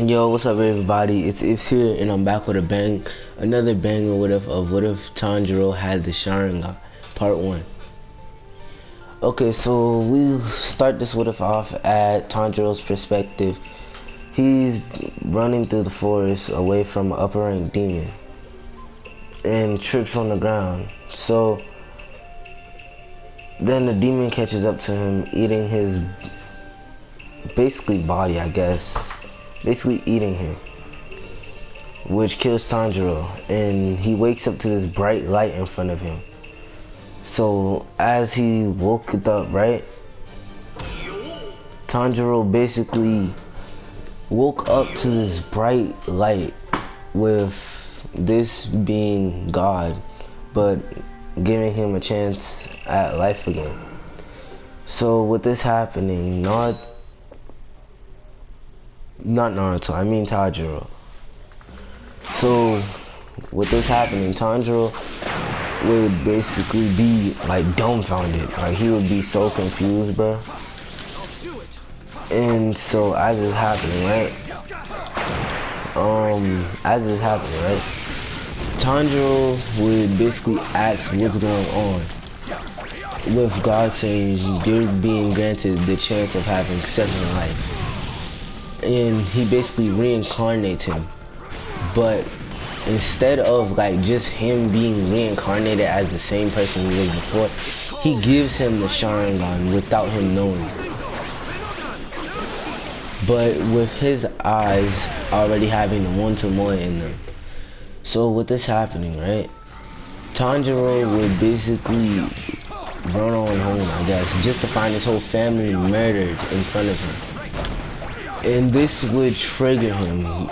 Yo, what's up everybody? It's here and I'm back with a bang. Another banger what if Tanjiro had the Sharingan. Part 1. Okay, so we start this what if off at Tanjiro's perspective. He's running through the forest away from an upper rank demon and trips on the ground. So then the demon catches up to him, eating his basically body, I guess. Basically eating him, which kills Tanjiro, and he wakes up to this bright light in front of him. So as he woke it up, right, Tanjiro basically woke up to this bright light with this being God, but giving him a chance at life again. So with this happening, not Naruto, I mean Tanjiro. So with this happening, Tanjiro would basically be like dumbfounded. Like he would be so confused, bro. And so as it's happening, right? Tanjiro would basically ask what's going on, with God saying you're being granted the chance of having second life. And he basically reincarnates him, but instead of like just him being reincarnated as the same person he was before, he gives him the Sharingan without him knowing, but with his eyes already having the one-to-one in them. So with this happening, right, Tanjiro would basically run on home, I guess, just to find his whole family murdered in front of him. And this would trigger him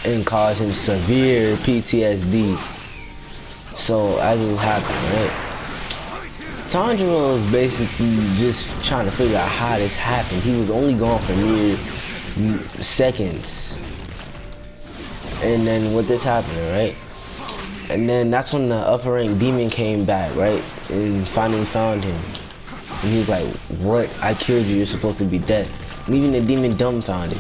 and cause him severe PTSD. So as it happened, right, Tanjiro is basically just trying to figure out how this happened. He was only gone for mere seconds. And then with this happening, right, and then that's when the upper rank demon came back, right, and finally found him. And he was like, what? I killed you, you're supposed to be dead. Leaving the demon dumbfounded.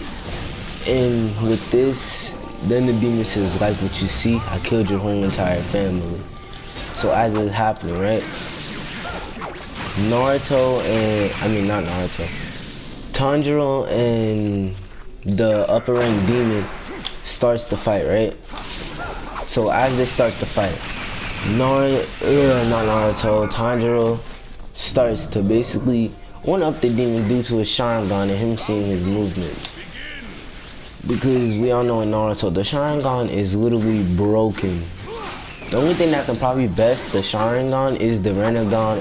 And with this, then the demon says, like what you see, I killed your whole entire family. So as it's happening, right, Tanjiro and the upper rank demon starts to fight, right? So as they start to fight, Tanjiro starts to basically one-up the demon due to his Sharingan and him seeing his movements. Because we all know in Naruto, the Sharingan is literally broken. The only thing that can probably best the Sharingan is the Rinnegan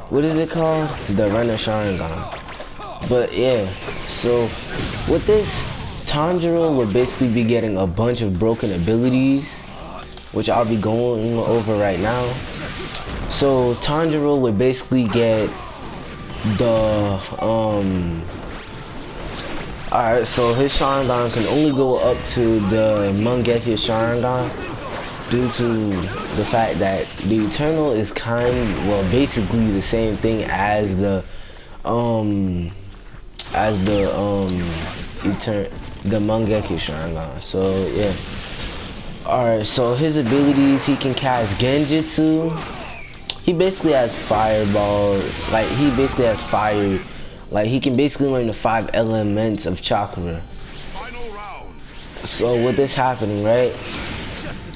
what is it called? The Rinne Sharingan. But yeah, so with this, Tanjiro will basically be getting a bunch of broken abilities, which I'll be going over right now. So Tanjiro would basically get the alright, so his Sharingan can only go up to the Mangekyo Sharingan due to the fact that the Eternal is basically the same thing as the Mangekyo Sharingan. So yeah. Alright, so his abilities, he can cast Genjutsu. He basically has fireball, like he basically has fire. Like he can basically learn the 5 elements of chakra. So with this happening, right,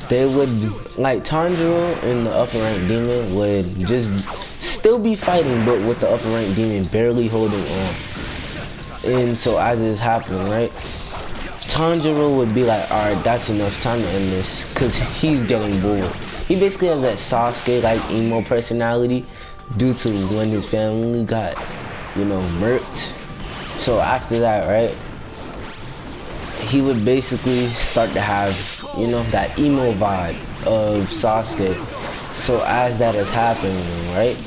they would, like Tanjiro and the upper rank demon would just still be fighting, but with the upper rank demon barely holding on. And so as it's happening, right, Tanjiro would be like, alright, that's enough, time to end this, because he's getting bored. He basically has that Sasuke like emo personality due to when his family got, you know, murked. So after that, right, he would basically start to have, you know, that emo vibe of Sasuke. So as that is happening, right,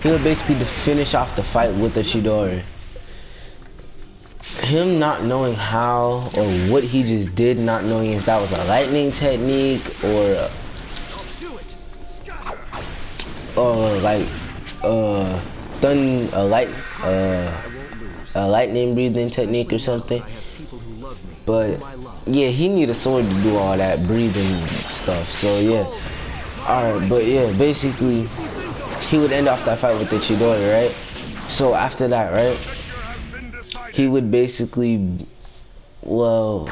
he would basically finish off the fight with the Chidori. Him not knowing how or what he just did, not knowing if that was a lightning technique or like stun a lightning breathing technique or something. But yeah, he need a sword to do all that breathing stuff. So yeah, alright. But yeah, basically he would end off that fight with the Chidori, right? So after that, right, he would basically, well,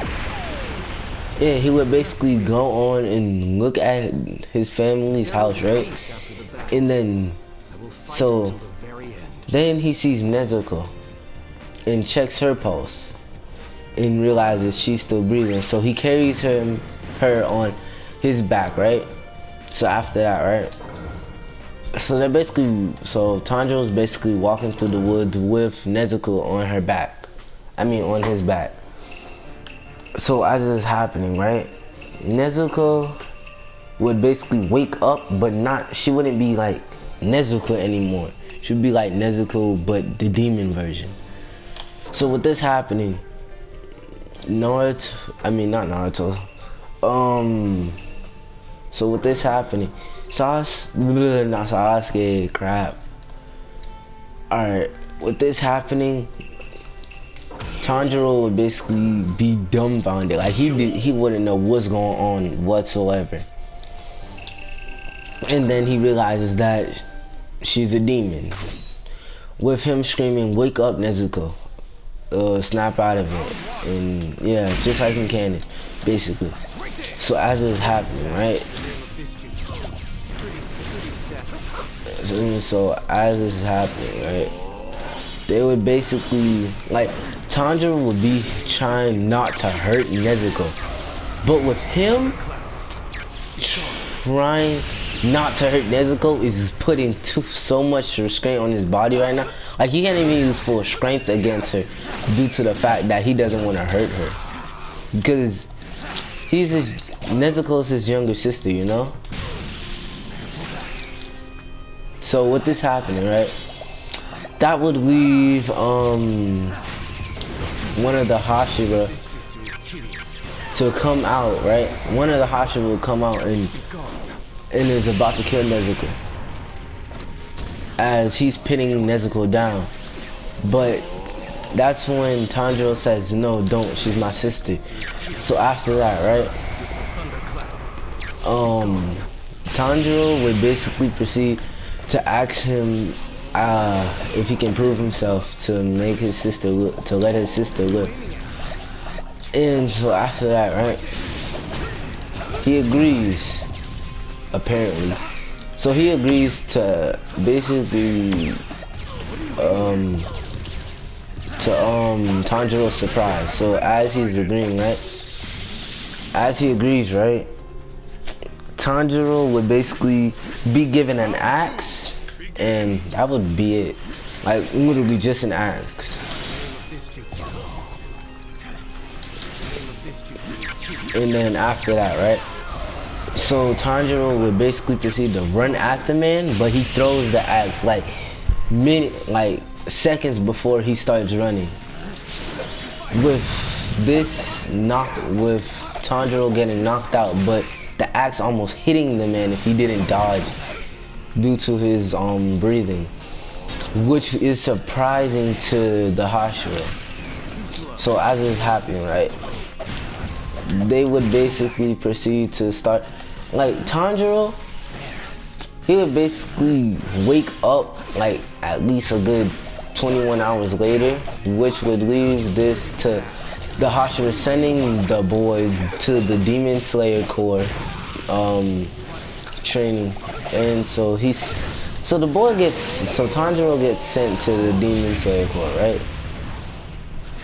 yeah, he would basically go on and look at his family's house, right? And then, so then he sees Nezuko and checks her pulse and realizes she's still breathing. So he carries her on his back, right? So after that, right? So they're basically, so Tanjiro's basically walking through the woods with Nezuko on her back. I mean, on his back. So as this is happening, right? Nezuko would basically wake up, but not, she wouldn't be like Nezuko anymore. She'd be like Nezuko, but the demon version. So with this happening, not Naruto. So with this happening, not Sasuke, crap. Alright, with this happening, Tanjiro would basically be dumbfounded. Like he wouldn't know what's going on whatsoever. And then he realizes that she's a demon. With him screaming, "Wake up, Nezuko." Snap out of it. And yeah, just like in canon, basically. So as it's happening, right? So as this is happening, right? They would basically, like, Tanjiro would be trying not to hurt Nezuko. But with him trying not to hurt Nezuko is putting so much restraint on his body right now. Like, he can't even use full strength against her due to the fact that he doesn't want to hurt her. Because Nezuko's his younger sister, you know? So with this happening, right? That would leave one of the Hashira to come out, right? One of the Hashira will come out and is about to kill Nezuko as he's pinning Nezuko down. But that's when Tanjiro says, "No, don't, she's my sister." So after that, right? Tanjiro would basically proceed to ask him if he can prove himself to make his sister to let his sister live. And so after that, right, he agrees, apparently. So he agrees to basically Tanjiro's surprise. So as he's agreeing, right, as he agrees, right, Tanjiro would basically be given an axe, and that would be it. Like, literally just an axe. And then after that, right? So Tanjiro would basically proceed to run at the man, but he throws the axe like seconds before he starts running. With Tanjiro getting knocked out, but the axe almost hitting the man if he didn't dodge due to his breathing, which is surprising to the Hashira. So as it's happening, right, they would basically proceed to start, like, Tanjiro, he would basically wake up like at least a good 21 hours later, which would leave this to the Hashira sending the boy to the Demon Slayer Corps training. And so Tanjiro gets sent to the Demon Slayer Corps, right?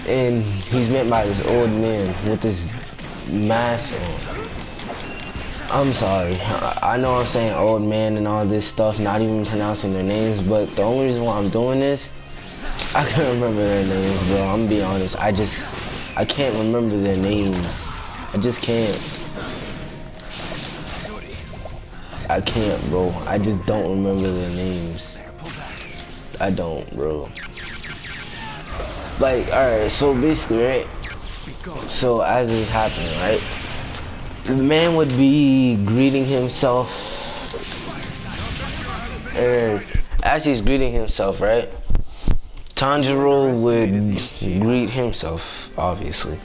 And he's met by this old man with this mask on. I'm sorry, I know I'm saying old man and all this stuff, not even pronouncing their names, but the only reason why I'm doing this, I can't remember their names, bro. I'm gonna be honest, I can't remember their names. I just can't. I can't, bro. I just don't remember their names. I don't, bro. Like, alright, so basically, right? So as it's happening, right? The man would be greeting himself and as he's greeting himself, right, Tanjiro would greet himself, obviously.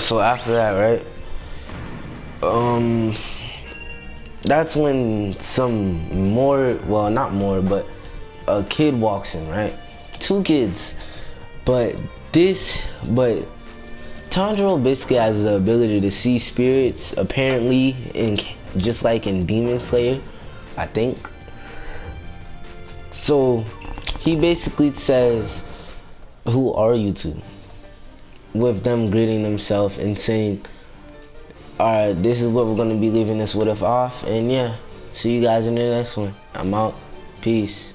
So after that, right, that's when some more, well, not more, but a kid walks in, right? Two kids, but Tanjiro basically has the ability to see spirits, apparently, just like in Demon Slayer, I think. So he basically says, "Who are you two?" With them greeting themselves and saying, "Alright, this is what we're gonna be leaving this with off." And yeah, see you guys in the next one. I'm out. Peace.